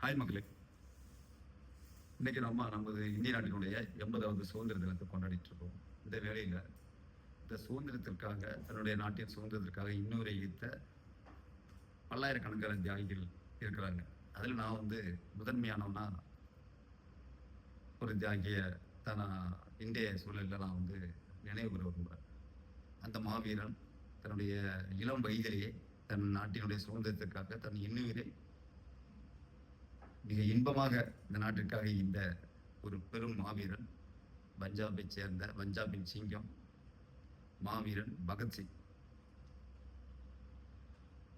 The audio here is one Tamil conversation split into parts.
ஹாய் மக்களே. இன்னைக்கு நமது இந்திய நாட்டினுடைய 80வது சுதந்திர தினத்தை கொண்டாடிட்டு இருக்கோம். இந்த வேளையில இந்த சுதந்திரத்திற்காக தன்னுடைய நாட்டின் சுதந்திரத்திற்காக இன்னொரு ஈர்த்த பல்லாயிரக்கணக்கான தியாகிகள் இருக்கிறாங்க. அதில் நான் முதன்மையானவனா ஒரு தியாகிய தான் நான் இந்திய சூழலில் நான் நினைவு கூற விரும்புகிறேன். அந்த மாவீரன் தன்னுடைய இளம் வயதிலேயே தன் நாட்டினுடைய சுதந்திரத்திற்காக தன் இன்னுயிரை மிக இன்பமாக இந்த நாட்டிற்காக இந்த ஒரு பெரும் மாவீரன், பஞ்சாபை சேர்ந்த பஞ்சாபின் சிங்கம் மாவீரன் பகத்சிங்.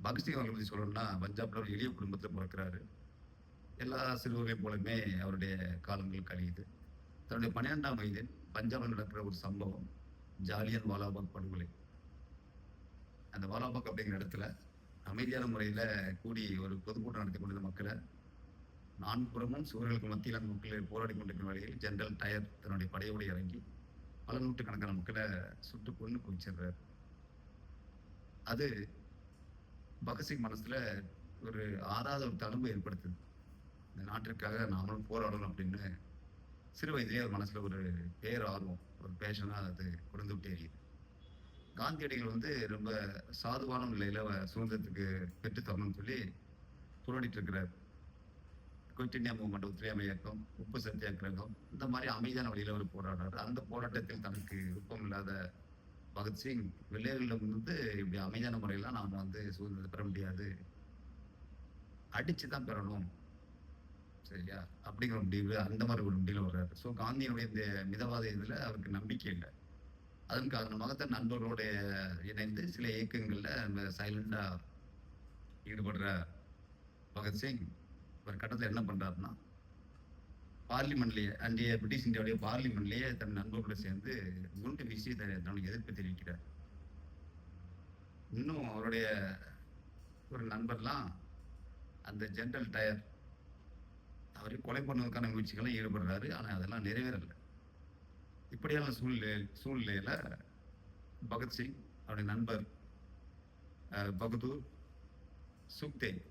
பகத்சிங் அவர்களை பற்றி சொல்லணும்னா, பஞ்சாப்ல ஒரு எளிய குடும்பத்தில் பிறக்கிறாரு. எல்லா சிறுவர்களைப் போலமே அவருடைய காலங்கள் கழியுது. தன்னுடைய 12ஆம் வயதில் பஞ்சாபில் நடக்கிற ஒரு சம்பவம், ஜாலியன் வாலாபாக் படுகொலை. அந்த வாலாபாக் அப்படிங்கிற இடத்துல அமைதியான முறையில கூடி ஒரு பொதுக்கூட்டம் நடத்தி கொண்டிருந்த மக்களை, நான்குபுறமும் சுவர்களுக்கு மத்தியில் அந்த மக்கள் போராடி கொண்டிருக்கும் வேளையில் ஜெனரல் டயர் தன்னுடைய படையோடு இறங்கி பல நூற்றுக்கணக்கான மக்களை சுட்டு கொண்டு குவிச்சிடுறாரு. அது பகத்சிங் மனசுல ஒரு ஆறாத ஒரு தழும்பு ஏற்படுத்துது. இந்த நாட்டிற்காக நாமளும் போராடணும் அப்படின்னு சிறு வயதிலேயே ஒரு மனசுல ஒரு பேரார்வம், ஒரு பேஷனா அது கொடுந்து விட்டு எரியுது. காந்தியடிகள் ரொம்ப சாதுவான நிலையில சுதந்திரத்துக்கு பெற்று தரணும்னு சொல்லி போராடிட்டு இருக்கிறார். குவிட் இந்தியா மூவ்மெண்ட், ஒத்துழையாமை இயக்கம், உப்பு சத்தியாகிரகம், இந்த மாதிரி அமைதியான வழியில அவர் போராடுறாரு. அந்த போராட்டத்தில் தனக்கு விருப்பம் இல்லாத பகத்சிங், வெள்ளையர்களிடம் இப்படி அமைதியான முறையெல்லாம் நாம சுதந்திரத்தை பெற முடியாது, அடிச்சுதான் பெறணும், சரியா, அப்படிங்கிற முடிவு, அந்த மாதிரி ஒரு முடிவில் வர்றாரு. ஸோ காந்தியினுடைய இந்த மிதவாத இதுல அவருக்கு நம்பிக்கை இல்லை. அதன் காரணமாக தன் நண்பர்களோட இணைந்து சில இயக்கங்கள்ல சைலண்டா ஈடுபடுற பகத்சிங் ஒரு கட்டத்தில் என்ன பண்றாருன்னா, பார்லிமெண்ட்லயே, அன்றைய பிரிட்டிஷ் இந்தியாவுடைய பார்லிமெண்ட்லயே தன் நண்பர்களோட சேர்ந்து குண்டு வீசி தன்னுடைய எதிர்ப்பு தெரிவிக்கிறார். இன்னும் அவருடைய ஒரு நண்பர்லாம் அந்த ஜெனரல் டயர் அவரை கொலை பண்ணுவதற்கான முயற்சிகள்லாம் ஈடுபடுறாரு. ஆனா அதெல்லாம் நிறைவேறல. இப்படியான சூழ்நிலையில பகத்சிங், அவருடைய நண்பர் பகதூர், சுக்தேவ்,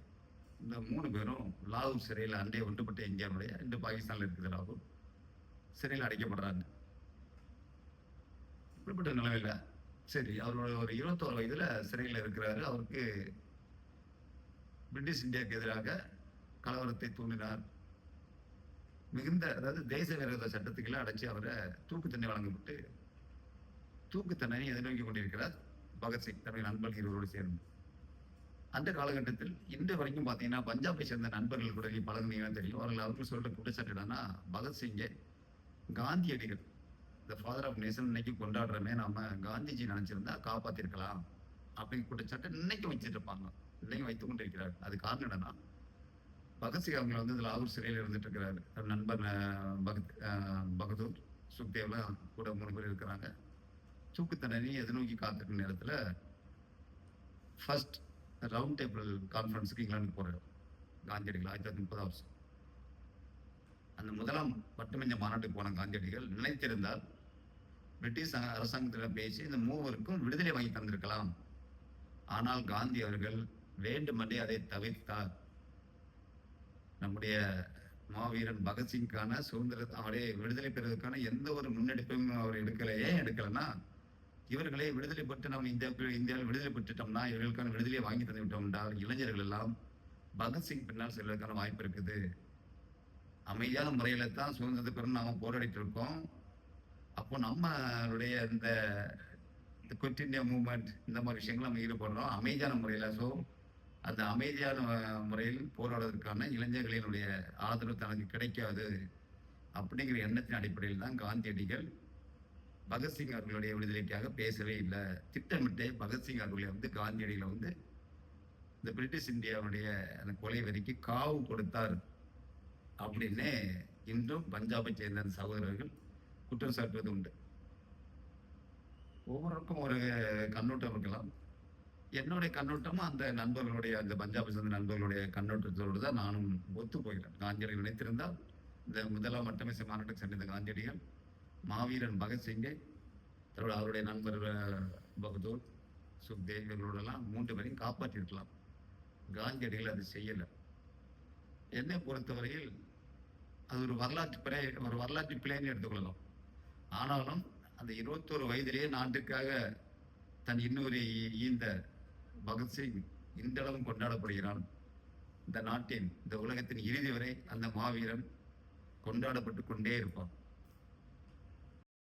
இந்த 3 பேரும் லாகூர் சிறையில், அண்டைய ஒன்றுபட்ட இந்தியாவுடைய, இன்று பாகிஸ்தான்ல இருக்குது லாகூர், சிறையில் அடைக்கப்படுறாங்க. இப்படிப்பட்ட நிலைமையில சரி, அவரோட ஒரு 21 வயதுல சிறையில் இருக்கிறாரு. அவருக்கு பிரிட்டிஷ் இந்தியாவுக்கு எதிராக கலவரத்தை தூண்டினார். மிகுந்த, அதாவது தேச விரோத சட்டத்துக்குள்ள அடைச்சு அவரை தூக்கு தண்டனை வழங்கப்பட்டு தூக்கு தண்டனை எதிர்நோக்கி கொண்டிருக்கிறார் பகத்சிங் தன்னுடைய நண்பர்கள் இருவரோடு சேர்ந்து. அந்த காலகட்டத்தில் இன்று வரைக்கும் பார்த்தீங்கன்னா, பஞ்சாபை சேர்ந்த நண்பர்கள் கூட பழகுனீங்கன்னா தெரியும். அவர்கள் சொல்ற குற்றச்சாட்டு என்னன்னா, பகத்சிங்கை காந்தியடிகள், த ஃபாதர் ஆஃப் நேஷன், இன்னைக்கு கொண்டாடுறமே, நாம காந்திஜி நினைச்சிருந்தா காப்பாத்திருக்கலாம் அப்படின்னு குற்றச்சாட்டு இன்னைக்கும் வச்சுட்டு இருப்பாங்க, இன்னைக்கும் வைத்துக் கொண்டு இருக்கிறார். அது காரணம் என்னன்னா, பகத்சிங் அவங்க லாகூர் சிறையில் இருந்துட்டு இருக்கிறாரு. நண்பர் பகதூர், சுக்தேவ்லாம் கூட 3 பேர் இருக்கிறாங்க. தூக்கு தண்டனை எதிர்நோக்கி காத்திருக்கும் நேரத்துல ஃபர்ஸ்ட் ரவுண்ட் டேபிள் கான்ஃபரன்ஸுக்கு இங்கிலாந்து போறாரு காந்தியடிகள் 1930 வருஷம். அந்த முதலாம் வட்டமஞ்ச மாநாட்டுக்கு போன காந்தியடிகள் நினைத்திருந்தால் பிரிட்டிஷ் அரசாங்கத்திடம் பேசி இந்த 3 விடுதலை வாங்கி தந்திருக்கலாம். ஆனால் காந்தி அவர்கள் வேண்டுமென்றே அதை தவிர்த்தார். நம்முடைய மாவீரன் பகத்சிங்கான சுதந்திரத்தை, அவருடைய விடுதலை பெறுவதற்கான எந்த ஒரு முன்னெடுப்பையும் அவர் எடுக்கலையே. எடுக்கலன்னா, இவர்களே விடுதலை பெற்று நம்ம இந்தியாவில் விடுதலை பெற்றுட்டோம்னா, இவர்களுக்கான விடுதலையை வாங்கி தந்து விட்டோம் என்றால் இளைஞர்கள் எல்லாம் பகத்சிங் பின்னால் செல்வதற்கான வாய்ப்பு இருக்குது. அமைதியான முறையில தான் சுதந்திரத்தை பெற நாம போராடிட்டு இருக்கோம். அப்போ நம்மளுடைய இந்த குவிட் இந்தியா மூவ்மெண்ட், இந்த மாதிரி விஷயங்கள் நம்ம ஈடுபடுறோம் அமைதியான முறையில. ஸோ அந்த அமைதியான முறையில் போராடுவதற்கான இளைஞர்களினுடைய ஆதரவு தனக்கு கிடைக்காது அப்படிங்கிற எண்ணத்தின் அடிப்படையில் தான் காந்தியடிகள் பகத்சிங் அவர்களுடைய விடுதலைக்காக பேசவே இல்லை. திட்டமிட்டே பகத்சிங் அவர்களை காந்தியடிகளை இந்த பிரிட்டிஷ் இந்தியாவுடைய அந்த கொலை வரிக்கு காவு கொடுத்தார் அப்படின்னு இன்றும் பஞ்சாபை சேர்ந்த அந்த சகோதரர்கள் குற்றம் சாட்டுவது உண்டு. ஒவ்வொருக்கும் ஒரு கண்ணோட்டம் இருக்கலாம். என்னுடைய கண்ணோட்டமும் அந்த நண்பர்களுடைய, அந்த பஞ்சாபை சேர்ந்த நண்பர்களுடைய கண்ணோட்டத்தோடு தான் நானும் ஒத்து போகிறேன். காந்தியடிகள் நினைத்திருந்தால் இந்த முதலாம் வட்டமேசை மாநாட்டுக்கு சென்ற காந்தியடிகள் மாவீரன் பகத்சிங்கை தன்னோட அவருடைய நண்பர் பகதூர், சுக்தேவ் இவர்களோடலாம் 3 பேரையும் காப்பாற்றிருக்கலாம். காந்தியடிகள் அது செய்யலை. என்னை பொறுத்தவரையில் அது ஒரு வரலாற்று பிழைன்னு எடுத்துக்கொள்ளலாம். ஆனாலும் அந்த 21 வயதிலேயே நாட்டுக்காக தன் இன்னொரு ஈந்த பகத்சிங் இன்றளவும் கொண்டாடப்படுகிறான். இந்த நாட்டின், இந்த உலகத்தின் இறுதி வரை அந்த மாவீரன் கொண்டாடப்பட்டு கொண்டே இருப்பான்.